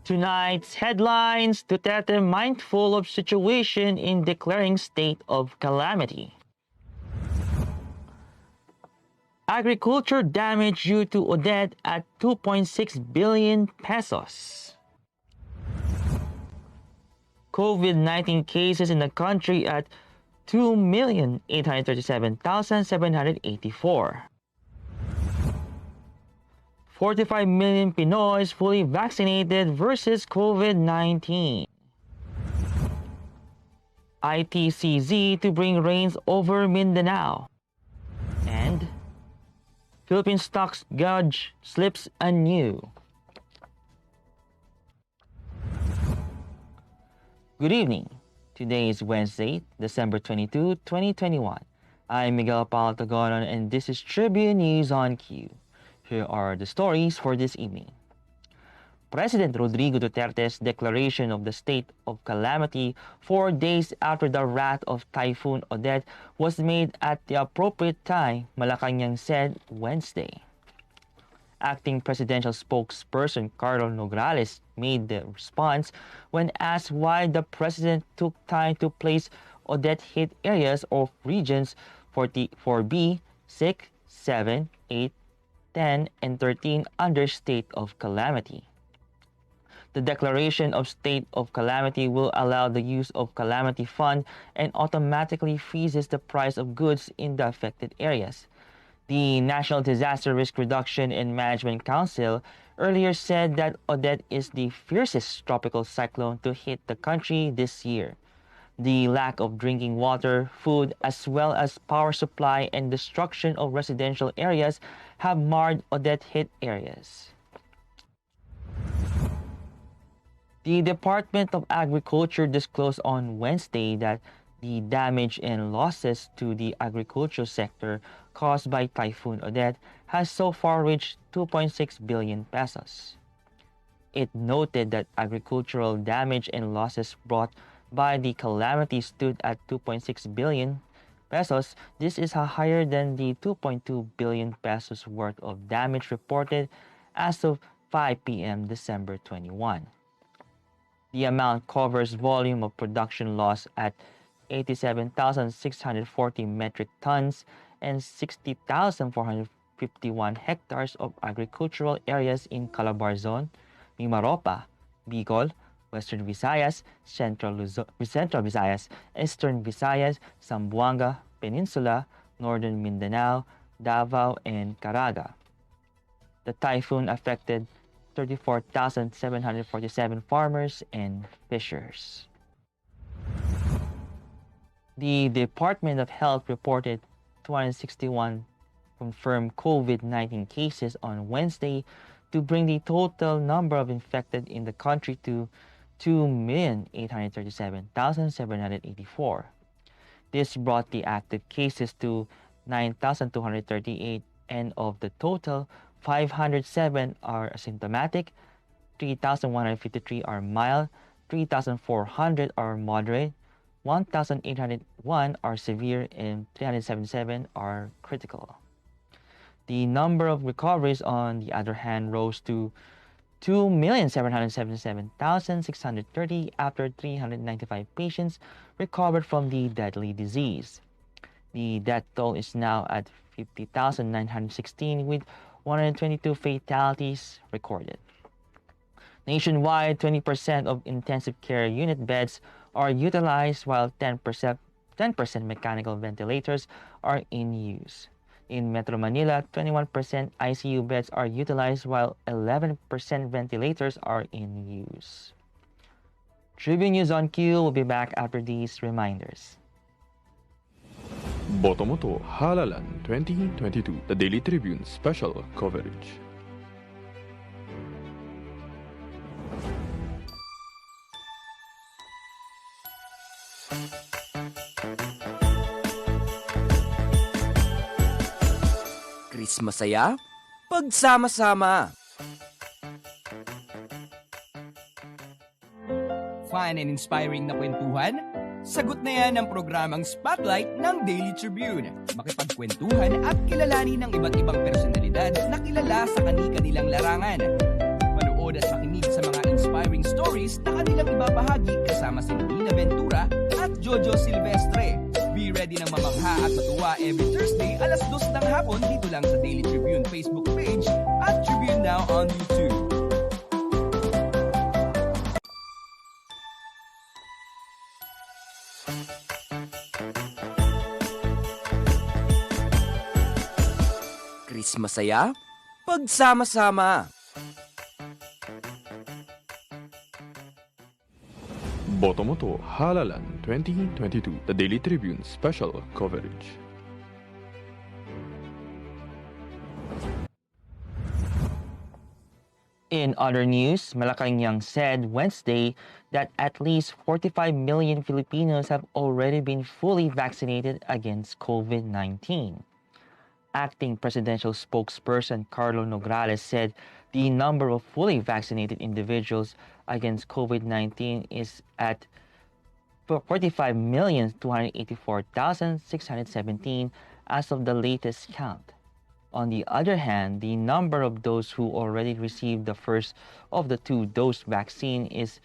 Tonight's headlines: Duterte mindful of situation in declaring state of calamity. Agriculture damage due to Odette at 2.6 billion pesos. COVID-19 cases in the country at 2,837,784. 45 million Pinoys fully vaccinated versus COVID-19. ITCZ to bring rains over Mindanao. And Philippine stocks gauge slips anew. Good evening. Today is Wednesday, December 22, 2021. I'm Miguel Palatagonon and this is Tribune News on Q. Here are the stories for this evening. President Rodrigo Duterte's declaration of the state of calamity 4 days after the wrath of Typhoon Odette was made at the appropriate time, Malacanang said Wednesday. Acting presidential spokesperson Carlo Nograles made the response when asked why the president took time to place Odette-hit areas or regions 4B, 6, 7, 8, 10, and 13 under state of calamity. The declaration of state of calamity will allow the use of calamity fund and automatically freezes the price of goods in the affected areas. The National Disaster Risk Reduction and Management Council earlier said that Odette is the fiercest tropical cyclone to hit the country this year. The lack of drinking water, food, as well as power supply and destruction of residential areas have marred Odette-hit areas. The Department of Agriculture disclosed on Wednesday that the damage and losses to the agricultural sector caused by Typhoon Odette has so far reached 2.6 billion pesos. It noted that agricultural damage and losses brought by the calamity stood at 2.6 billion pesos. This is higher than the 2.2 billion pesos worth of damage reported as of 5 p.m. December 21. The amount covers volume of production loss at 87,640 metric tons and 60,451 hectares of agricultural areas in Calabarzon, Mimaropa, Bicol, Western Visayas, Central Visayas, Eastern Visayas, Zamboanga Peninsula, Northern Mindanao, Davao, and Caraga. The typhoon affected 34,747 farmers and fishers. The Department of Health reported 261 confirmed COVID-19 cases on Wednesday to bring the total number of infected in the country to 2,837,784. This brought the active cases to 9,238, and of the total, 507 are asymptomatic, 3,153 are mild, 3,400 are moderate, 1,801 are severe, and 377 are critical. The number of recoveries, on the other hand, rose to 2,777,630 after 395 patients recovered from the deadly disease. The death toll is now at 50,916 with 122 fatalities recorded. Nationwide, 20% of intensive care unit beds are utilized while 10% mechanical ventilators are in use. In Metro Manila, 21% ICU beds are utilized while 11% ventilators are in use. Tribune News on Q will be back after these reminders. Botomoto Halalan 2022, the Daily Tribune special coverage. Chris masaya, pagsama-sama. Fun and inspiring na kwentuhan? Sagot na yan ang programang Spotlight ng Daily Tribune. Makipagkwentuhan at kilalanin ng iba't ibang personalidad na kilala sa kani-kanilang larangan. Manood at makinig sa mga inspiring inspiring stories na kanilang ibabahagi kasama si Nina Ventura at Jojo Silvestre. Be ready na mamangha at matuwa every Thursday alas 2 ng hapon dito lang sa Daily Tribune Facebook page at Tribune Now on YouTube. Chris Masaya, pagsama-sama. Botomoto Halalan 2022, the Daily Tribune special coverage. In other news, Malacanang said Wednesday that at least 45 million Filipinos have already been fully vaccinated against COVID-19. Acting presidential spokesperson Carlo Nograles said the number of fully vaccinated individuals against COVID-19 is at 45,284,617 as of the latest count. On the other hand, the number of those who already received the first of the two-dose vaccine is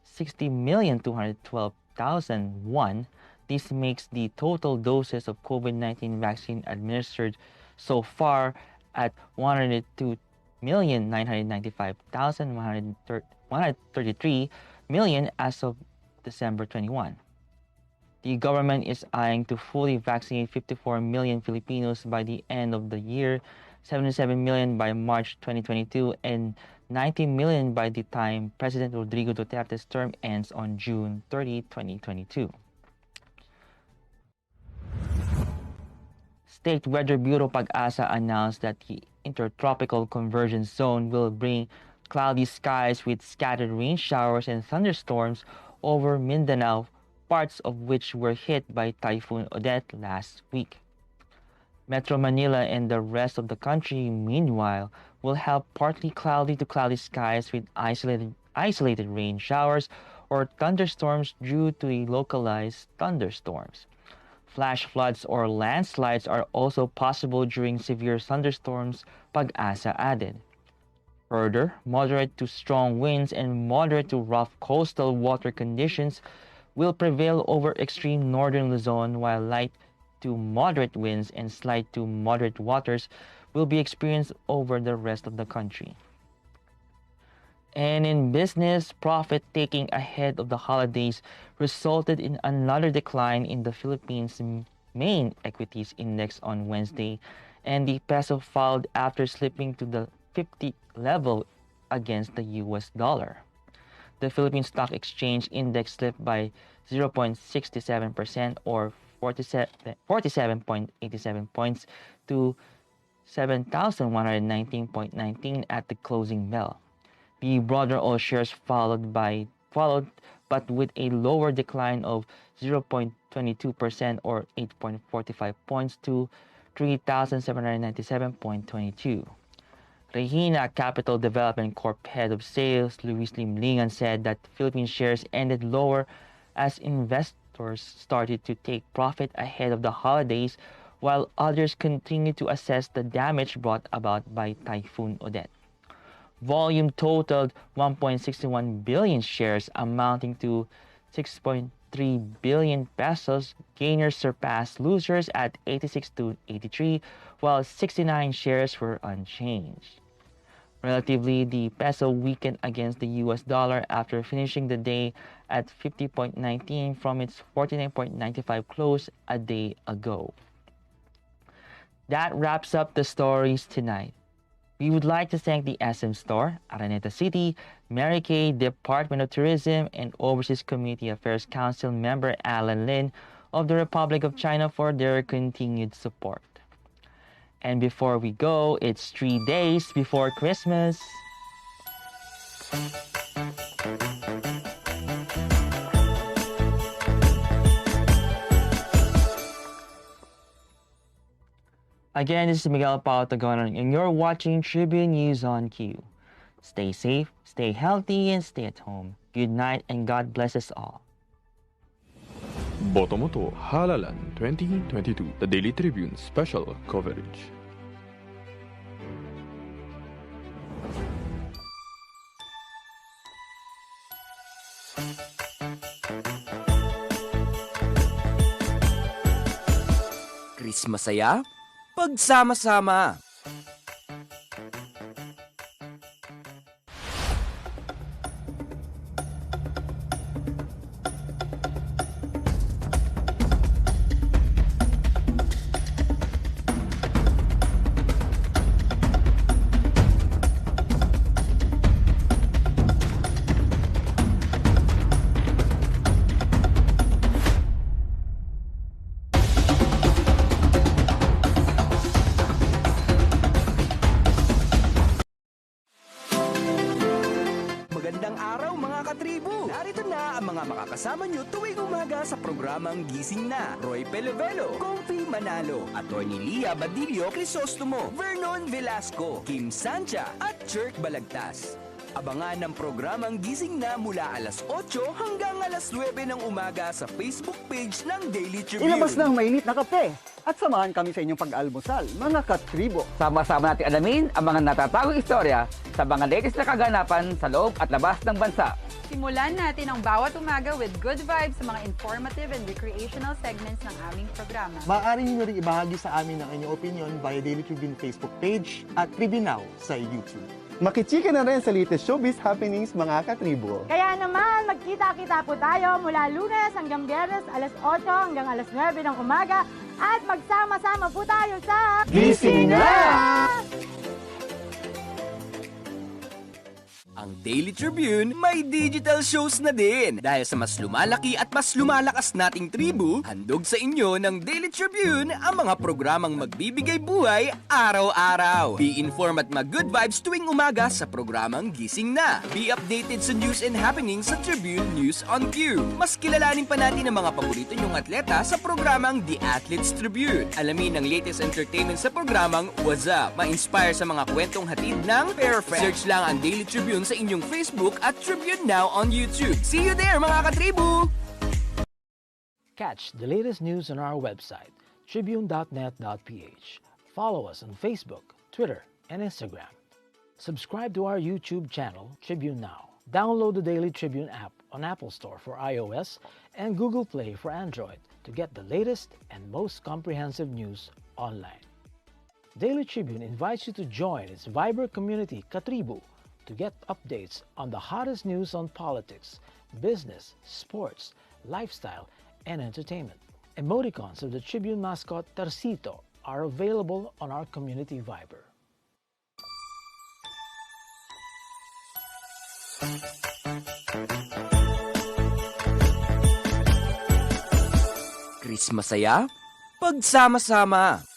60,212,001. This makes the total doses of COVID-19 vaccine administered so far at 102,995,133 million as of December 21. The government is eyeing to fully vaccinate 54 million Filipinos by the end of the year, 77 million by March 2022, and 90 million by the time President Rodrigo Duterte's term ends on June 30, 2022. State Weather Bureau Pag-asa announced that the Intertropical Convergence Zone will bring cloudy skies with scattered rain showers and thunderstorms over Mindanao, parts of which were hit by Typhoon Odette last week. Metro Manila and the rest of the country, meanwhile, will have partly cloudy to cloudy skies with isolated rain showers or thunderstorms due to localized thunderstorms. Flash floods or landslides are also possible during severe thunderstorms, Pag-asa added. Further, moderate to strong winds and moderate to rough coastal water conditions will prevail over extreme northern Luzon, while light to moderate winds and slight to moderate waters will be experienced over the rest of the country. And in business, profit taking ahead of the holidays resulted in another decline in the Philippines' main equities index on Wednesday, and the peso followed after slipping to the 50 level against the US dollar. The Philippine Stock Exchange Index slipped by 0.67% or 47.87 points to 7,119.19 at the closing bell. The broader all shares followed, but with a lower decline of 0.22% or 8.45 points to 3,797.22. Regina Capital Development Corp head of sales Luis Limlingan said that Philippine shares ended lower as investors started to take profit ahead of the holidays, while others continued to assess the damage brought about by Typhoon Odette. Volume totaled 1.61 billion shares amounting to 6.3 billion pesos. Gainers surpassed losers at 86 to 83, while 69 shares were unchanged. Relatively, the peso weakened against the US dollar after finishing the day at 50.19 from its 49.95 close a day ago. That wraps up the stories tonight. We would like to thank the SM Store, Araneta City, Mary Kay, Department of Tourism, and Overseas Community Affairs Council member Alan Lin of the Republic of China for their continued support. And before we go, it's 3 days before Christmas. Again, this is Miguel Pautagonon, and you're watching Tribune News on Q. Stay safe, stay healthy, and stay at home. Good night, and God bless us all. Botomoto Halalan 2022, the Daily Tribune special coverage. Chris masaya, pagsama-sama. Magandang araw mga katribo! Narito na ang mga makakasama nyo tuwing umaga sa programang Gising Na. Roy Pelovelo, Comfy Manalo, Atty. Lia Badillo Crisostomo, Vernon Velasco, Kim Sancha at Jerk Balagtas. Abangan ang programang Gising Na mula alas 8 hanggang alas 9 ng umaga sa Facebook page ng Daily Tribune. Ilabas na ang mainit na kape at samahan kami sa inyong pag-almusal, mga katribo. Sama-sama natin alamin ang mga natatagong istorya sa mga latest na kaganapan sa loob at labas ng bansa. Simulan natin ang bawat umaga with good vibes sa mga informative and recreational segments ng aming programa. Maaari niyo rin ibahagi sa amin ang inyong opinion via Daily Tribune Facebook page at Tribune Now sa YouTube. Makichika na rin sa latest showbiz happenings, mga katribo. Kaya naman, magkita-kita po tayo mula Lunes hanggang Biyernes, alas 8 hanggang alas 9 ng umaga at magsama-sama po tayo sa Gising Na! Ang Daily Tribune may digital shows na din. Dahil sa mas lumalaki at mas lumalakas nating tribu, handog sa inyo ng Daily Tribune ang mga programang magbibigay buhay araw-araw. Be informed at mag-good vibes tuwing umaga sa programang Gising Na. Be updated sa news and happenings sa Tribune News on Q. Mas kilalanin pa natin ang mga paborito nyong atleta sa programang The Athletes Tribune. Alamin ang latest entertainment sa programang What's Up. Ma-inspire sa mga kwentong hatid ng Perfect. Search lang ang Daily Tribune sa inyong Facebook at Tribune Now on YouTube. See you there, mga katribu! Catch the latest news on our website, tribune.net.ph. Follow us on Facebook, Twitter, and Instagram. Subscribe to our YouTube channel, Tribune Now. Download the Daily Tribune app on Apple Store for iOS and Google Play for Android to get the latest and most comprehensive news online. Daily Tribune invites you to join its vibrant community, Katribu, to get updates on the hottest news on politics, business, sports, lifestyle, and entertainment. Emoticons of the Tribune mascot Tercito are available on our community Viber. Chris masaya, pagsama-sama.